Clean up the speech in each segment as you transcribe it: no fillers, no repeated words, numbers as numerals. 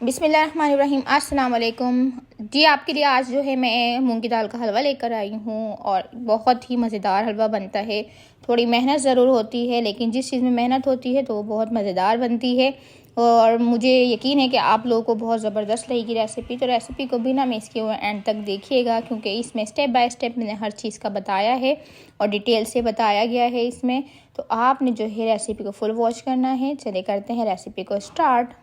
बिस्मिल्लाहिर्रहमानिर्रहीम। अस्सलाम वालेकुम जी। आपके लिए आज जो है मैं मूंग की दाल का हलवा लेकर आई हूँ और बहुत ही मज़ेदार हलवा बनता है। थोड़ी मेहनत ज़रूर होती है, लेकिन जिस चीज़ में मेहनत होती है तो वो बहुत मज़ेदार बनती है। और मुझे यकीन है कि आप लोगों को बहुत ज़बरदस्त लगेगी रेसिपी। तो रेसिपी को बिना मिस किए हुए एंड तक देखिएगा, क्योंकि इसमें स्टेप बाय स्टेप मैंने हर चीज़ का बताया है और डिटेल से बताया गया है इसमें। तो आपने जो है रेसिपी को फुल वॉच करना है। चले करते हैं रेसिपी को स्टार्ट।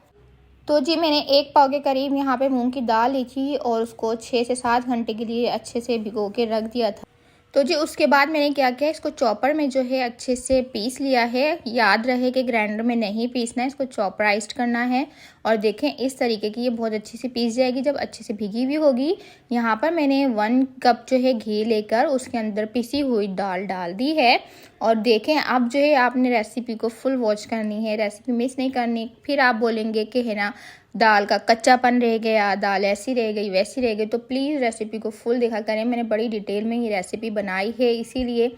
तो जी मैंने 1 पाव के करीब यहाँ पे मूंग की दाल ली थी और उसको 6 से 7 घंटे के लिए अच्छे से भिगो के रख दिया था। तो जी उसके बाद मैंने क्या किया, इसको चॉपर में जो है अच्छे से पीस लिया है। याद रहे कि ग्राइंडर में नहीं पीसना है, इसको चॉपराइज्ड करना है। और देखें इस तरीके की ये बहुत अच्छी से पीस जाएगी जब अच्छे से भीगी हुई होगी। यहाँ पर मैंने 1 कप जो है घी लेकर उसके अंदर पिसी हुई दाल डाल दी है। और देखें अब जो है आपने रेसिपी को फुल वॉच करनी है, रेसिपी मिस नहीं करनी। फिर आप बोलेंगे कि है ना दाल का कच्चापन रह गया, दाल ऐसी रह गई वैसी रह गई। तो प्लीज़ रेसिपी को फुल देखा करें, मैंने बड़ी डिटेल में ये रेसिपी बनाई है इसीलिए।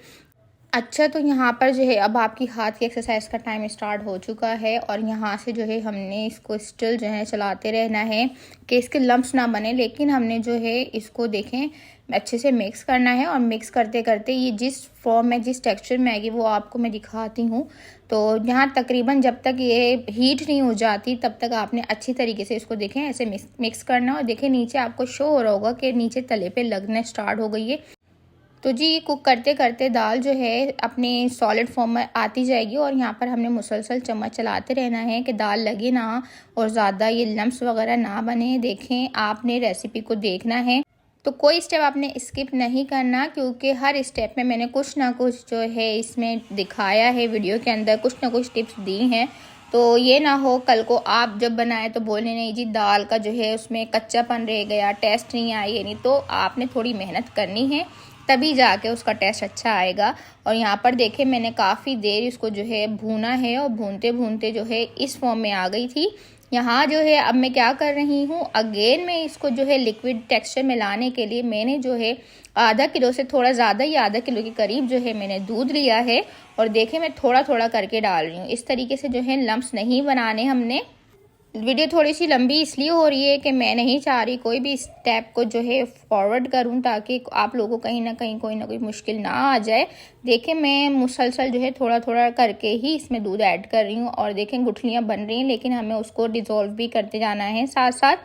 अच्छा, तो यहाँ पर जो है अब आपकी हाथ की एक्सरसाइज का टाइम स्टार्ट हो चुका है और यहाँ से जो है हमने इसको स्टिल जो है चलाते रहना है कि इसके लम्प्स ना बने। लेकिन हमने जो है इसको देखें अच्छे से मिक्स करना है और मिक्स करते करते ये जिस फॉर्म में जिस टेक्सचर में आएगी वो आपको मैं दिखाती हूँ। तो यहाँ तकरीबन जब तक ये हीट नहीं हो जाती तब तक आपने अच्छी तरीके से इसको देखें ऐसे मिक्स करना। और देखें नीचे आपको शो हो रहा होगा कि नीचे तले पे लगने स्टार्ट हो गई है। तो जी कुक करते करते दाल जो है अपने सॉलिड फॉर्म में आती जाएगी और यहाँ पर हमने मुसलसल चम्मच चलाते रहना है कि दाल लगे ना और ज़्यादा ये लम्प्स वगैरह ना बने। देखें आपने रेसिपी को देखना है, तो कोई स्टेप आपने स्किप नहीं करना, क्योंकि हर स्टेप में मैंने कुछ ना कुछ जो है इसमें दिखाया है, वीडियो के अंदर कुछ ना कुछ टिप्स दी हैं। तो ये ना हो कल को आप जब बनाए तो बोलने नहीं जी दाल का जो है उसमें कच्चापन रह गया, टेस्ट नहीं आई है। नहीं तो आपने थोड़ी मेहनत करनी है तभी जाके उसका टेस्ट अच्छा आएगा। और यहाँ पर देखें मैंने काफ़ी देर इसको जो है भूना है और भूनते भूनते जो है इस फॉर्म में आ गई थी। यहाँ जो है अब मैं क्या कर रही हूँ, अगेन मैं इसको जो है लिक्विड टेक्सचर में लाने के लिए मैंने जो है आधा किलो से थोड़ा ज़्यादा ही आधा किलो के करीब जो है मैंने दूध लिया है। और देखें मैं थोड़ा थोड़ा करके डाल रही हूँ, इस तरीके से जो है लम्प्स नहीं बनाने हमने। वीडियो थोड़ी सी लंबी इसलिए हो रही है कि मैं नहीं चाह रही कोई भी स्टेप को जो है फॉरवर्ड करूं, ताकि आप लोगों को कहीं ना कहीं कोई ना कोई मुश्किल ना आ जाए। देखें मैं मुसलसल जो है थोड़ा थोड़ा करके ही इसमें दूध ऐड कर रही हूं और देखें गुठलियां बन रही हैं, लेकिन हमें उसको डिज़ोल्व भी करते जाना है साथ साथ।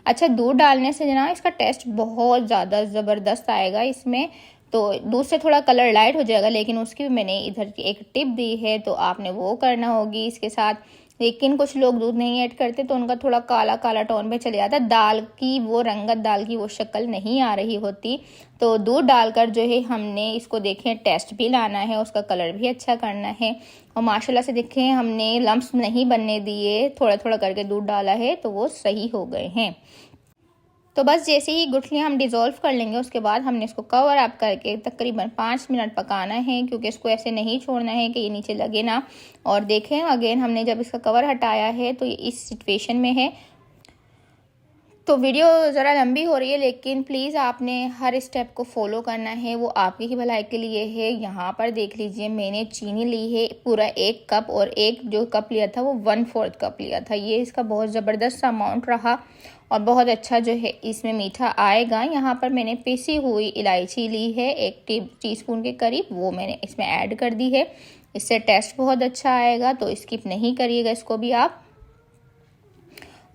अच्छा, दूध डालने से जना इसका टेस्ट बहुत ज़्यादा ज़बरदस्त आएगा इसमें। तो दूध से थोड़ा कलर लाइट हो जाएगा, लेकिन उसकी भी मैंने इधर की एक टिप दी है तो आपने वो करना होगी इसके साथ। लेकिन कुछ लोग दूध नहीं ऐड करते तो उनका थोड़ा काला काला टोन पे चले जाता है, दाल की वो रंगत, दाल की वो शक्ल नहीं आ रही होती। तो दूध डालकर जो है हमने इसको देखें टेस्ट भी लाना है, उसका कलर भी अच्छा करना है। और माशाल्लाह से देखें हमने लम्प्स नहीं बनने दिए, थोड़ा थोड़ा करके दूध डाला है तो वो सही हो गए हैं। तो बस जैसे ही गुठलियाँ हम डिज़ोल्व कर लेंगे उसके बाद हमने इसको कवर अप करके तकरीबन 5 मिनट पकाना है, क्योंकि इसको ऐसे नहीं छोड़ना है कि ये नीचे लगे ना। और देखें अगेन हमने जब इसका कवर हटाया है तो ये इस सिचुएशन में है। तो वीडियो ज़रा लंबी हो रही है, लेकिन प्लीज़ आपने हर स्टेप को फॉलो करना है, वो आपकी ही भलाई के लिए है। यहाँ पर देख लीजिए मैंने चीनी ली है पूरा 1 कप और एक जो कप लिया था वो 1/4 कप लिया था। ये इसका बहुत ज़बरदस्त अमाउंट रहा और बहुत अच्छा जो है इसमें मीठा आएगा। यहाँ पर मैंने पिसी हुई इलायची ली है 1 टीस्पून के करीब, वो मैंने इसमें ऐड कर दी है। इससे टेस्ट बहुत अच्छा आएगा, तो स्किप नहीं करिएगा इसको भी आप।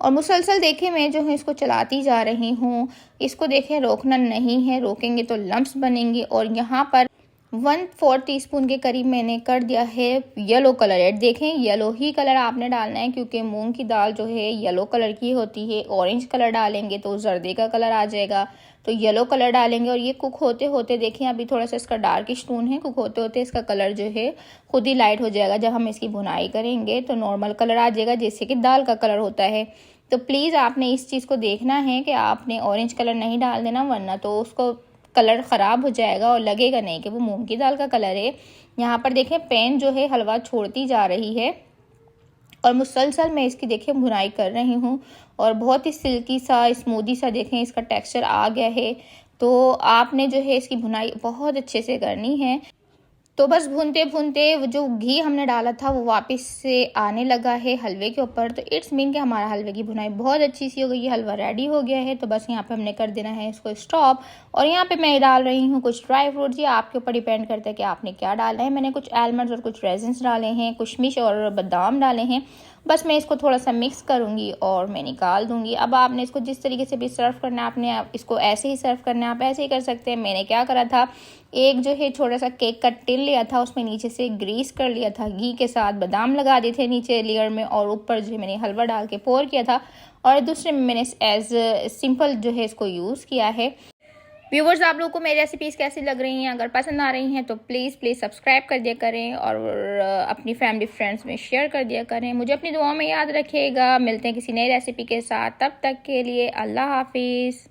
और मुसलसल देखें मैं जो है इसको चलाती जा रही हूँ, इसको देखें रोकना नहीं है, रोकेंगे तो लम्प्स बनेंगे। और यहाँ पर 1/4 टीस्पून के करीब मैंने कर दिया है येलो कलर ऐड। देखें येलो ही कलर आपने डालना है, क्योंकि मूंग की दाल जो है येलो कलर की होती है। ऑरेंज कलर डालेंगे तो जर्दे का कलर आ जाएगा, तो येलो कलर डालेंगे। और ये कुक होते होते देखें अभी थोड़ा सा इसका डार्किश टोन है, कुक होते होते इसका कलर जो है खुद ही लाइट हो जाएगा। जब हम इसकी भुनाई करेंगे तो नॉर्मल कलर आ जाएगा जैसे कि दाल का कलर होता है। तो प्लीज़ आपने इस चीज़ को देखना है कि आपने ऑरेंज कलर नहीं डाल देना, वरना तो उसको कलर ख़राब हो जाएगा और लगेगा नहीं कि वो मूंग की दाल का कलर है। यहाँ पर देखें पैन जो है हलवा छोड़ती जा रही है और मुसलसल मैं इसकी देखें भुनाई कर रही हूँ और बहुत ही सिल्की सा स्मूदी सा देखें इसका टेक्सचर आ गया है। तो आपने जो है इसकी भुनाई बहुत अच्छे से करनी है। तो बस भूनते भूनते वो जो घी हमने डाला था वो वापस से आने लगा है हलवे के ऊपर। तो इट्स मीन कि हमारा हलवे की भुनाई बहुत अच्छी सी हो गई है, हलवा रेडी हो गया है। तो बस यहाँ पे हमने कर देना है इसको स्टॉप। और यहाँ पे मैं डाल रही हूँ कुछ ड्राई फ्रूट्स। ये आपके ऊपर डिपेंड करता है कि आपने क्या डाला है। मैंने कुछ आलमंड्स और कुछ रेजिन्स डाले हैं, किशमिश और बादाम डाले हैं। बस मैं इसको थोड़ा सा मिक्स करूँगी और मैं निकाल दूँगी। अब आपने इसको जिस तरीके से भी सर्व करना है, आपने इसको ऐसे ही सर्व करना है, आप ऐसे ही कर सकते हैं। मैंने क्या करा था, एक जो है छोटा सा केक का टिन लिया था, उसमें नीचे से ग्रीस कर लिया था घी के साथ, बादाम लगा दिए थे नीचे लेयर में, और ऊपर जो है मैंने हलवा डाल के पोर किया था। और दूसरे में मैंने एज सिंपल जो है इसको यूज़ किया है। व्यूवर्स, आप लोगों को मेरी रेसिपीज़ कैसी लग रही हैं? अगर पसंद आ रही हैं तो प्लीज़ सब्सक्राइब कर दिया करें और अपनी फैमिली फ्रेंड्स में शेयर कर दिया करें। मुझे अपनी दुआ में याद रखिएगा। मिलते हैं किसी नई रेसिपी के साथ, तब तक के लिए अल्लाह हाफिज़।